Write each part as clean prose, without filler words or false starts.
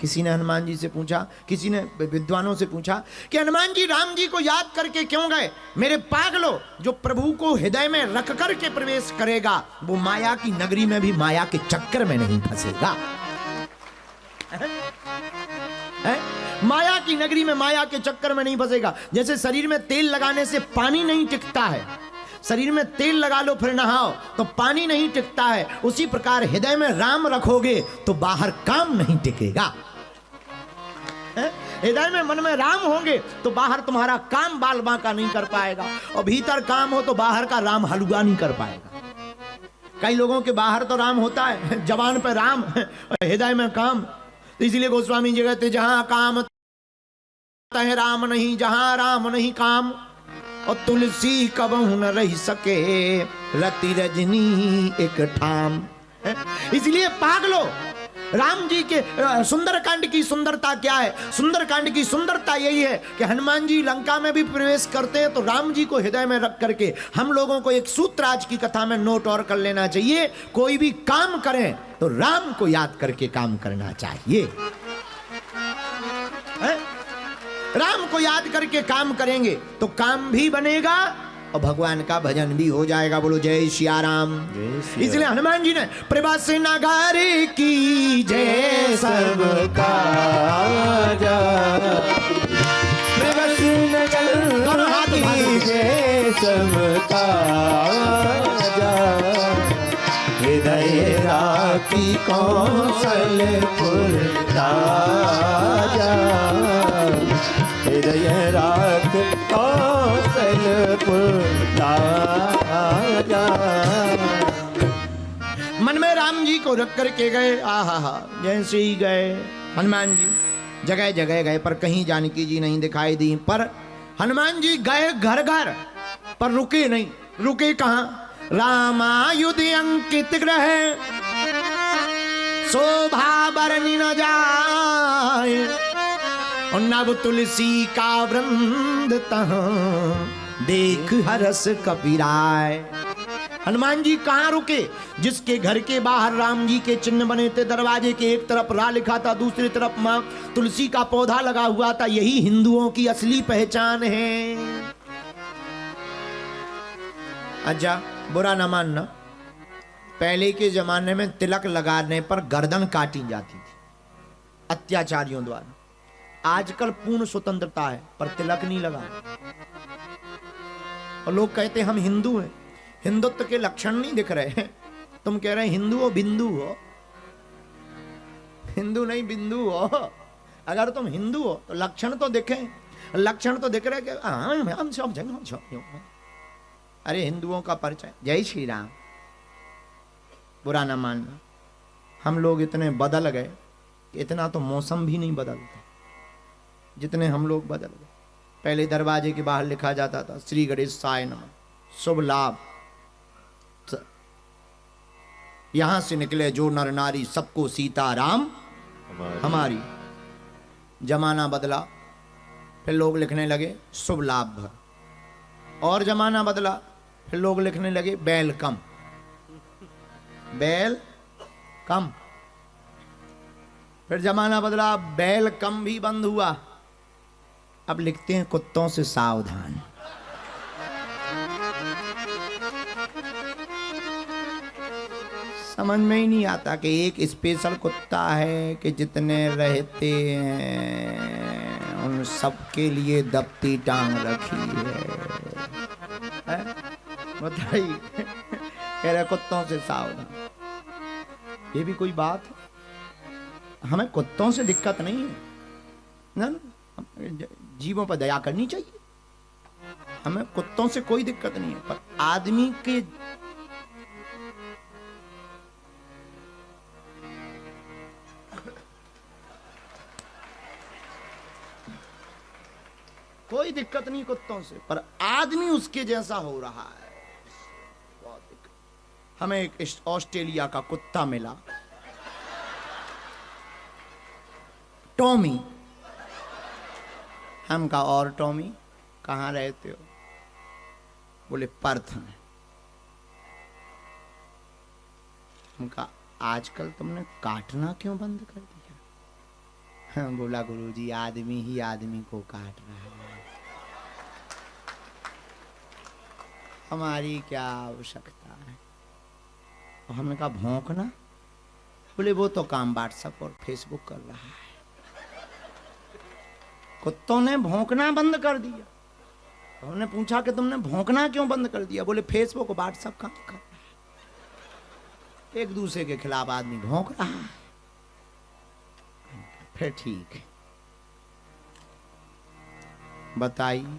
किसी ने हनुमान जी से पूछा, किसी ने विद्वानों से पूछा कि हनुमान जी राम जी को याद करके क्यों गए? मेरे पागलों, जो प्रभु को हृदय में रख करके प्रवेश करेगा वो माया की नगरी में भी माया के चक्कर में नहीं फंसेगा। माया की नगरी में माया के चक्कर में नहीं फंसेगा। जैसे शरीर में तेल लगाने से पानी नहीं टिकता है, शरीर में तेल लगा लो फिर नहाओ तो पानी नहीं टिकता है, उसी प्रकार हृदय में राम रखोगे तो बाहर काम नहीं टिकेगा। हृदय में मन में राम होंगे तो बाहर तुम्हारा काम बाल बांका नहीं कर पाएगा, और भीतर काम हो तो बाहर का राम हलुआ नहीं कर पाएगा। कई लोगों के बाहर तो राम होता है, जबान पे राम और हृदय में काम। तो इसीलिए गोस्वामी जी कहते जहां काम तह राम नहीं, जहां राम नहीं काम, और तुलसी कबहू न रह सके रति रजनी एक ठाम। इसलिए पागलो, राम जी के सुंदरकांड की सुंदरता क्या है? सुंदरकांड की सुंदरता यही है कि हनुमान जी लंका में भी प्रवेश करते हैं तो राम जी को हृदय में रख करके। हम लोगों को एक सूत्र आज की कथा में नोट और कर लेना चाहिए, कोई भी काम करें तो राम को याद करके काम करना चाहिए। राम को याद करके काम करेंगे तो काम भी बनेगा और भगवान का भजन भी हो जाएगा। बोलो जय सिया राम। इसलिए हनुमान जी ने प्रवास नगारे की जय सबका प्रवास नगारे की जय सबका हृदय राखी कौशलपुर राजा, हृदय राख कौशलपुर राजा। मन में राम जी को रख करके गए। आहा, जैसे ही गए हनुमान जी जगह जगह गए पर कहीं जानकी जी नहीं दिखाई दी। पर हनुमान जी गए घर घर पर रुके नहीं। रुके कहां? रामायुध अंकित ग्रह शोभा बरनी न जाए, और नव तुलसी का वृंद तहां देख हरस कपिराय। हनुमान जी कहां रुके? जिसके घर के बाहर राम जी के चिन्ह बने थे, दरवाजे के एक तरफ रा लिखा था, दूसरी तरफ मां तुलसी का पौधा लगा हुआ था। यही हिंदुओं की असली पहचान है। अच्छा, बुरा न मानना, पहले के जमाने में तिलक लगाने पर गर्दन काटी जाती थी अत्याचारियों द्वारा। आजकल पूर्ण स्वतंत्रता है पर तिलक नहीं लगा। और लोग कहते हम हिंदू हैं, हिंदुत्व के लक्षण नहीं दिख रहे हैं। तुम कह रहे हिंदू हो बिंदु हो, हिंदू नहीं बिंदु हो। अगर तुम हिंदू हो तो लक्षण तो दिखे, लक्षण तो दिख रहे कि हम सब जगह। अरे हिंदुओं का परिचय जय श्री राम। बुरा ना मानना, हम लोग इतने बदल गए, इतना तो मौसम भी नहीं बदलता जितने हम लोग बदल गए। पहले दरवाजे के बाहर लिखा जाता था श्री गणेशाय नमः, शुभ लाभ। यहां से निकले जो नर नारी सबको सीता राम हमारी। जमाना बदला, फिर लोग लिखने लगे शुभ लाभ भर। और जमाना बदला, फिर लोग लिखने लगे वेलकम, वेलकम। फिर जमाना बदला, वेलकम भी बंद हुआ, अब लिखते हैं कुत्तों से सावधान। समझ में ही नहीं आता कि एक स्पेशल कुत्ता है कि जितने रहते हैं उन सबके लिए दबती टांग रखी है? बताइए, कह रहे कुत्तों से सावधान। ये भी कोई बात है? हमें कुत्तों से दिक्कत नहीं है ना, जीवों पर दया करनी चाहिए, हमें कुत्तों से कोई दिक्कत नहीं है। पर आदमी के कोई दिक्कत नहीं कुत्तों से, पर आदमी उसके जैसा हो रहा है, बहुत दिक्कत। हमें एक ऑस्ट्रेलिया का कुत्ता मिला, टॉमी। हम कहा और टॉमी कहाँ रहते हो? बोले पर्थ में। हम कहा आजकल तुमने काटना क्यों बंद कर दिया? बोला गुरुजी आदमी ही आदमी को काट रहा है, हमारी क्या आवश्यकता है। तो हमने कहा भौंकना? बोले वो तो काम व्हाट्सएप और फेसबुक कर रहा है। कुत्तों ने भौंकना बंद कर दिया। तो हमने पूछा कि तुमने भौंकना क्यों बंद कर दिया? बोले फेसबुक व्हाट्सएप काम कर रहा है, एक दूसरे के खिलाफ आदमी भौंक रहा है। फिर ठीक है, बताइए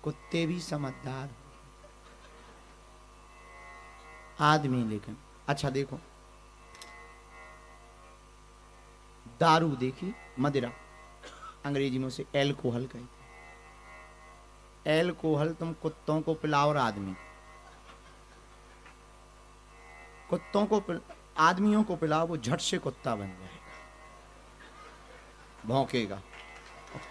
कुत्ते भी समझदार आदमी, लेकिन अच्छा देखो दारू देखी, मदिरा, अंग्रेजी में उसे एल्कोहल कहते। एल्कोहल तुम कुत्तों को पिलाओ और आदमी, कुत्तों को आदमियों को पिलाओ, वो झट से कुत्ता बन जाएगा, भौंकेगा। और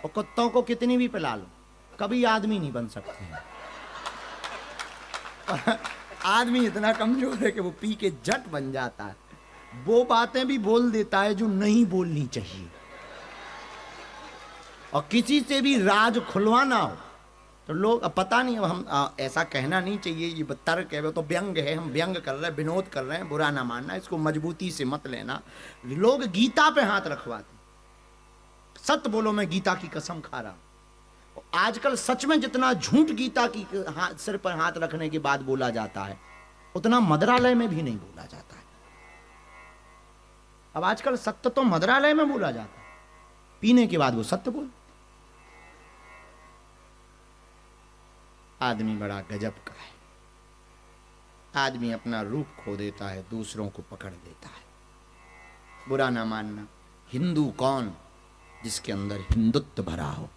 कुत्तों को कितनी भी पिला लो कभी आदमी नहीं बन सकते हैं। आदमी इतना कमजोर है कि वो पी के झट बन जाता है, वो बातें भी बोल देता है जो नहीं बोलनी चाहिए। और किसी से भी राज खुलवाना हो तो लोग, अब पता नहीं, अब हम ऐसा कहना नहीं चाहिए, ये तर्क है, तो व्यंग है, हम व्यंग कर रहे हैं, विनोद कर रहे हैं, बुरा ना मानना, इसको मजबूती से मत लेना। लोग गीता पे हाथ रखवाते, सत्य बोलो मैं गीता की कसम खा रहा हूं। आजकल सच में जितना झूठ गीता की सिर पर हाथ रखने के बाद बोला जाता है, उतना मदरालय में भी नहीं बोला जाता है। अब आजकल सत्य तो मदरालय में बोला जाता है, पीने के बाद वो सत्य बोल। आदमी बड़ा गजब का है, आदमी अपना रूप खो देता है, दूसरों को पकड़ देता है। बुरा ना मानना, हिंदू कौन जिसके अंदर हिंदुत्व भरा हो।